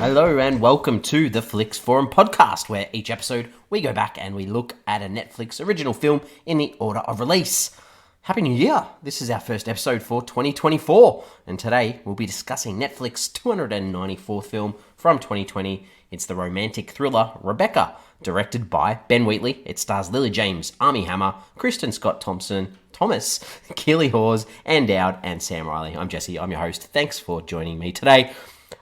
Hello and welcome to the Flix Forum podcast, where each episode we go back and we look at a Netflix original film in the order of release. Happy New Year! This is our first episode for 2024, and today we'll be discussing Netflix's 294th film from 2020. It's the romantic thriller Rebecca, directed by Ben Wheatley. It stars Lily James, Armie Hammer, Kristin Scott Thomas, Keeley Hawes, and Dowd and Sam Riley. I'm Jesse, I'm your host. Thanks for joining me today.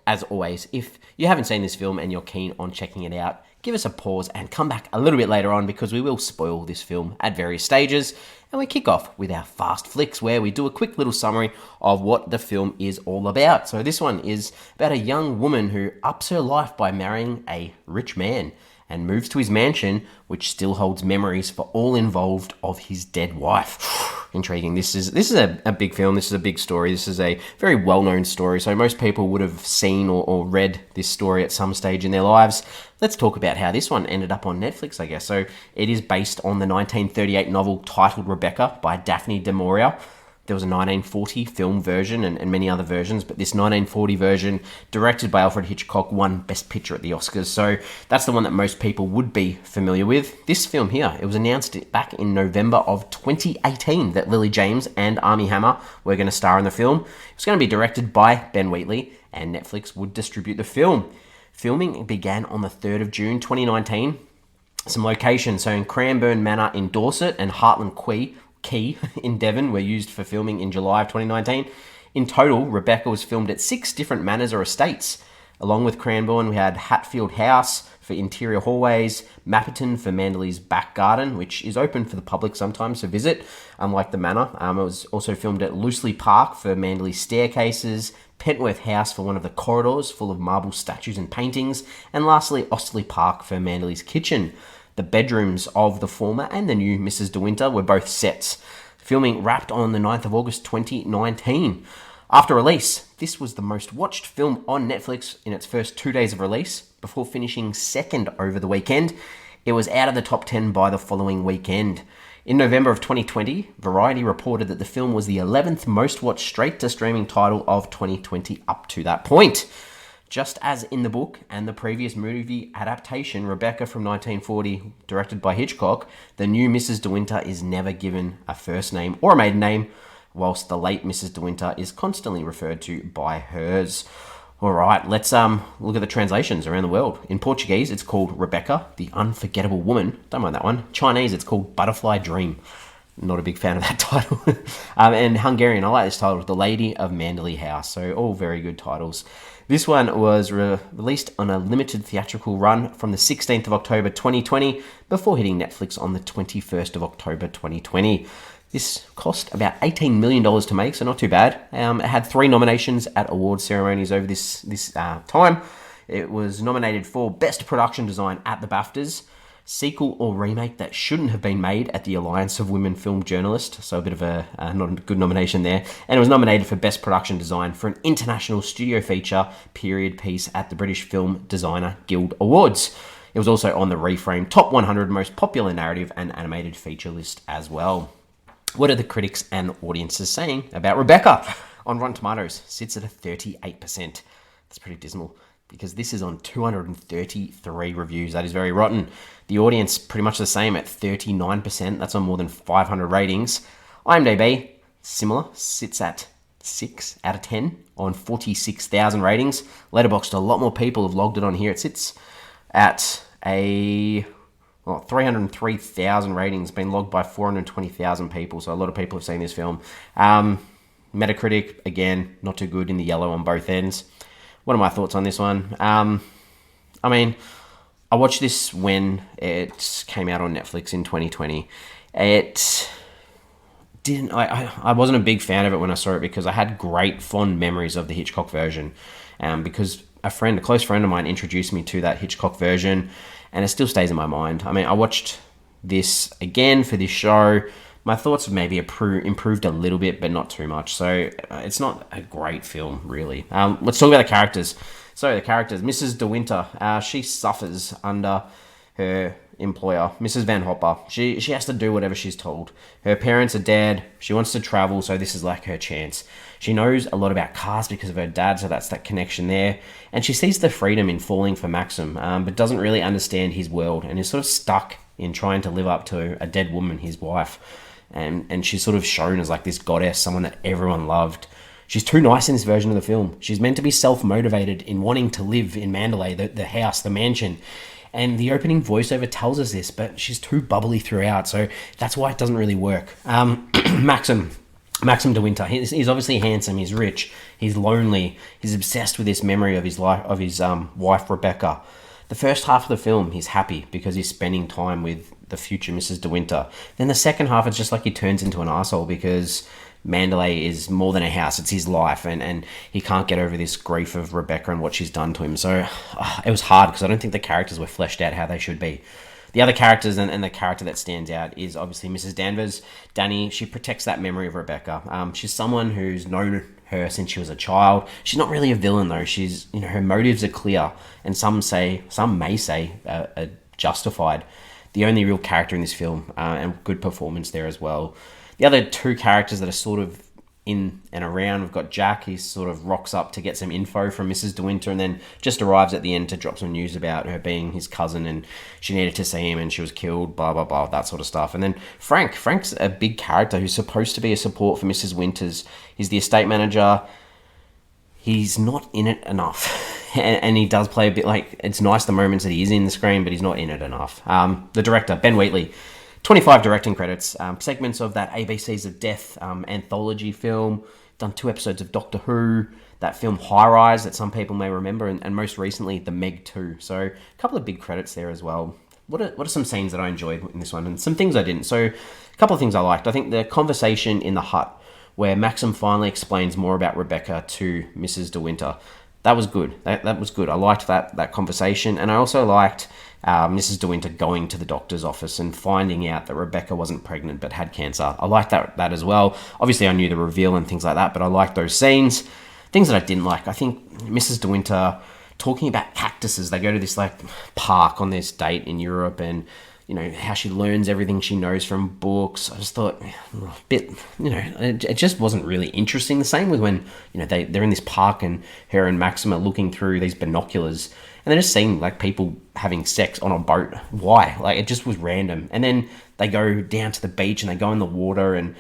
As always, if you haven't seen this film and you're keen on checking it out, give us a pause and come back a little bit later on because we will spoil this film at various stages. And we kick off with our Fast Flicks, where we do a quick little summary of what the film is all about. So this one is about a young woman who ups her life by marrying a rich man and moves to his mansion, which still holds memories for all involved of his dead wife. Intriguing. This is a big film. This is a big story. This is a very well-known story. So most people would have seen or read this story at some stage in their lives. Let's talk about how this one ended up on Netflix, I guess. So it is based on the 1938 novel titled Rebecca by Daphne du Maurier. There was a 1940 film version and many other versions, but this 1940 version, directed by Alfred Hitchcock, won Best Picture at the Oscars. So that's the one that most people would be familiar with. This film here, it was announced back in November of 2018 that Lily James and Armie Hammer were going to star in the film. It was going to be directed by Ben Wheatley, and Netflix would distribute the film. Filming began on the 3rd of June 2019. Some locations, so in Cranbourne Manor in Dorset and Heartland Quay in Devon were used for filming in July of 2019. In total, Rebecca was filmed at 6 different manors or estates. Along with Cranbourne, we had Hatfield House for interior hallways, Mapperton for Manderley's back garden, which is open for the public sometimes to visit, unlike the manor. It was also filmed at Loosely Park for Manderley's staircases, Pentworth House for one of the corridors full of marble statues and paintings, and lastly, Osterley Park for Manderley's kitchen. The bedrooms of the former and the new Mrs. De Winter were both sets. Filming wrapped on the 9th of August 2019. After release, this was the most watched film on Netflix in its first 2 days of release, before finishing second over the weekend. It was out of the top 10 by the following weekend. In November of 2020, Variety reported that the film was the 11th most watched straight-to-streaming title of 2020 up to that point. Just as in the book and the previous movie adaptation, Rebecca from 1940, directed by Hitchcock, the new Mrs. De Winter is never given a first name or a maiden name, whilst the late Mrs. De Winter is constantly referred to by hers. Alright, let's look at the translations around the world. In Portuguese, it's called Rebecca, the Unforgettable Woman. Don't mind that one. Chinese, it's called Butterfly Dream. Not a big fan of that title. And Hungarian, I like this title, The Lady of Manderley House. So all very good titles. This one was released on a limited theatrical run from the 16th of October 2020 before hitting Netflix on the 21st of October 2020. This cost about $18 million to make, so not too bad. It had 3 nominations at award ceremonies over this time. It was nominated for Best Production Design at the BAFTAs, sequel or remake that shouldn't have been made at the Alliance of Women Film Journalists, so a bit of a not a good nomination there, and it was nominated for Best Production Design for an international studio feature period piece at the British Film Designer Guild Awards. It was also on the Reframe Top 100 Most Popular Narrative and Animated Feature list as well. What are the critics and audiences saying about Rebecca? On Rotten Tomatoes, sits at a 38%. That's pretty dismal, because this is on 233 reviews. That is very rotten. The audience, pretty much the same at 39%. That's on more than 500 ratings. IMDb, similar, sits at 6 out of 10 on 46,000 ratings. Letterboxd, a lot more people have logged it on here. It sits at 303,000 ratings, been logged by 420,000 people. So a lot of people have seen this film. Metacritic, again, not too good, in the yellow on both ends. What are my thoughts on this one? I watched this when it came out on Netflix in 2020. I wasn't a big fan of it when I saw it because I had great fond memories of the Hitchcock version. Because a close friend of mine introduced me to that Hitchcock version, and it still stays in my mind. I watched this again for this show. My thoughts maybe improved a little bit, but not too much. So it's not a great film, really. Let's talk about the characters. So the characters, Mrs. De Winter, she suffers under her employer, Mrs. Van Hopper. She has to do whatever she's told. Her parents are dead. She wants to travel, so this is like her chance. She knows a lot about cars because of her dad, so that's that connection there. And she sees the freedom in falling for Maxim, but doesn't really understand his world and is sort of stuck in trying to live up to a dead woman, his wife. And she's sort of shown as like this goddess, someone that everyone loved. She's too nice in this version of the film. She's meant to be self-motivated in wanting to live in Mandalay, the house, the mansion. And the opening voiceover tells us this, but she's too bubbly throughout, so that's why it doesn't really work. Maxim de Winter, he's obviously handsome, he's rich, he's lonely, he's obsessed with this memory of his life, of his wife Rebecca. The first half of the film, he's happy because he's spending time with the future Mrs. De Winter. Then the second half, it's just like he turns into an arsehole because Mandalay is more than a house, it's his life, and he can't get over this grief of Rebecca and what she's done to him. So it was hard because I don't think the characters were fleshed out how they should be. The other characters and the character that stands out is obviously Mrs. Danvers. Danny, she protects that memory of Rebecca. She's someone who's known her since she was a child. She's not really a villain though. She's, her motives are clear, and some may say are justified. The only real character in this film, and good performance there as well. The other two characters that are sort of in and around, we've got Jack. He sort of rocks up to get some info from Mrs. De Winter and then just arrives at the end to drop some news about her being his cousin and she needed to see him and she was killed, blah, blah, blah, that sort of stuff. And then Frank's a big character who's supposed to be a support for Mrs. Winters. He's the estate manager. He's not in it enough. And he does play a bit like, it's nice the moments that he is in the screen, but he's not in it enough. The director, Ben Wheatley, 25 directing credits, segments of that ABCs of Death anthology film, done 2 episodes of Doctor Who, that film High Rise that some people may remember, and most recently The Meg 2. So a couple of big credits there as well. What are some scenes that I enjoyed in this one, and some things I didn't? So a couple of things I liked. I think the conversation in the hut where Maxim finally explains more about Rebecca to Mrs. De Winter. That was good. That was good. I liked that conversation, and I also liked Mrs. De Winter going to the doctor's office and finding out that Rebecca wasn't pregnant but had cancer. I liked that as well. Obviously, I knew the reveal and things like that, but I liked those scenes. Things that I didn't like, I think Mrs. De Winter talking about cactuses. They go to this like park on this date in Europe, and how she learns everything she knows from books. I just thought a bit, it just wasn't really interesting. The same with when, they're in this park and her and Maxim are looking through these binoculars and they're just seeing like people having sex on a boat. Why? Like, it just was random. And then they go down to the beach and they go in the water and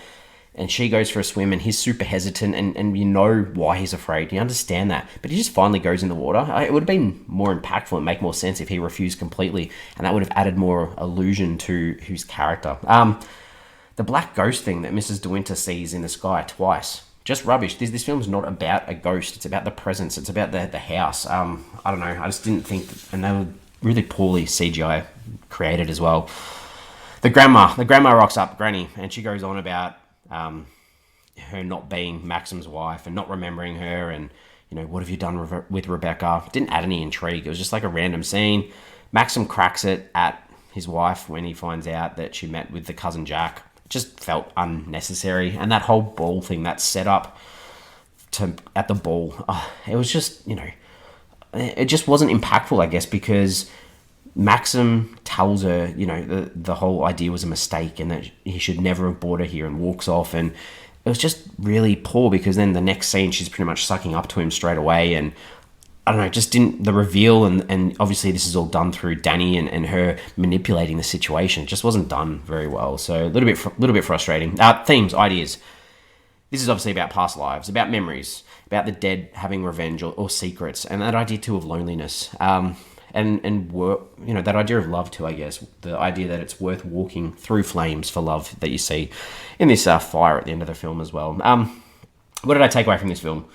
she goes for a swim and he's super hesitant and you know why he's afraid. You understand that. But he just finally goes in the water. It would have been more impactful and make more sense if he refused completely, and that would have added more illusion to his character. The black ghost thing that Mrs. De Winter sees in the sky twice. Just rubbish. This film's not about a ghost. It's about the presence. It's about the house. I don't know. I just didn't think... And they were really poorly CGI created as well. The grandma rocks up, Granny, and she goes on about... her not being Maxim's wife and not remembering her, and what have you done with Rebecca? Didn't add any intrigue. It was just like a random scene. Maxim cracks it at his wife when he finds out that she met with the cousin Jack. It just felt unnecessary, and that whole ball thing, that setup at the ball, it was just it just wasn't impactful, I guess, because Maxim tells her, the whole idea was a mistake and that he should never have brought her here, and walks off. And it was just really poor because then the next scene, she's pretty much sucking up to him straight away. And I don't know, just didn't, the reveal, and obviously this is all done through Danny and her manipulating the situation. It just wasn't done very well. So a little bit frustrating. Themes, ideas. This is obviously about past lives, about memories, about the dead having revenge or secrets, and that idea too of loneliness. And work, that idea of love too, I guess. The idea that it's worth walking through flames for love that you see in this fire at the end of the film as well. What did I take away from this film?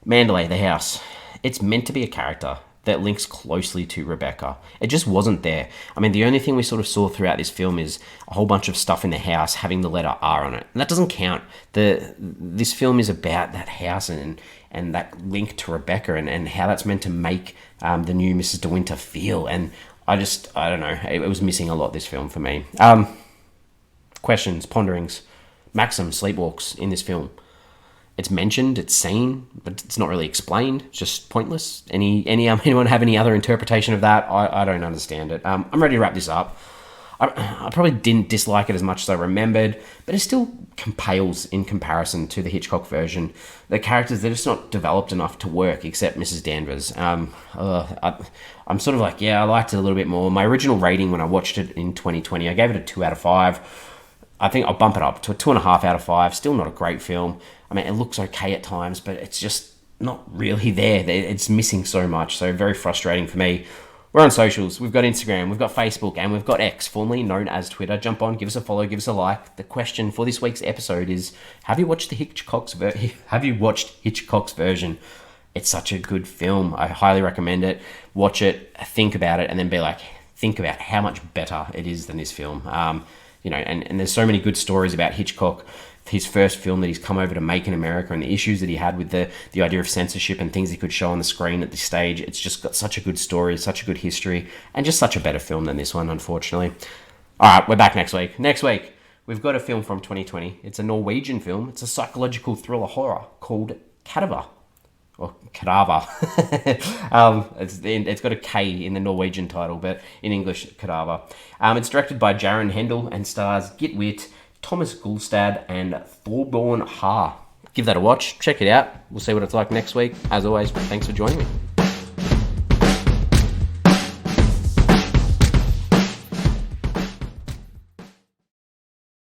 Mandalay, the house. It's meant to be a character that links closely to Rebecca. It just wasn't there. I mean, the only thing we sort of saw throughout this film is a whole bunch of stuff in the house having the letter R on it. And that doesn't count. This film is about that house and that link to Rebecca and how that's meant to make the new Mrs. De Winter feel. And I don't know. It was missing a lot, this film, for me. Questions, ponderings. Maxim sleepwalks in this film. It's mentioned, it's seen, but it's not really explained. It's just pointless. Anyone have any other interpretation of that? I don't understand it. I'm ready to wrap this up. I probably didn't dislike it as much as I remembered, but it still pales in comparison to the Hitchcock version. The characters, they're just not developed enough to work, except Mrs. Danvers. I'm sort of like, yeah, I liked it a little bit more. My original rating when I watched it in 2020, I gave it a 2 out of 5. I think I'll bump it up to a 2.5 out of 5. Still not a great film. I mean, it looks okay at times, but it's just not really there. It's missing so much, so very frustrating for me. We're on socials. We've got Instagram, we've got Facebook, and we've got X, formerly known as Twitter. Jump on, give us a follow, give us a like. The question for this week's episode is: Have you watched Hitchcock's version? It's such a good film. I highly recommend it. Watch it, think about it, and then think about how much better it is than this film. And there's so many good stories about Hitchcock, his first film that he's come over to make in America, and the issues that he had with the idea of censorship and things he could show on the screen at this stage. It's just got such a good story, such a good history, and just such a better film than this one, unfortunately. All right, we're back next week. Next week, we've got a film from 2020. It's a Norwegian film. It's a psychological thriller horror called Cadaver. Or Cadaver. It's got a K in the Norwegian title, but in English, Cadaver. It's directed by Jaron Hendel and stars Git Witt, Thomas Gulstad, and Thorborn Ha. Give that a watch. Check it out. We'll see what it's like next week. As always, thanks for joining me.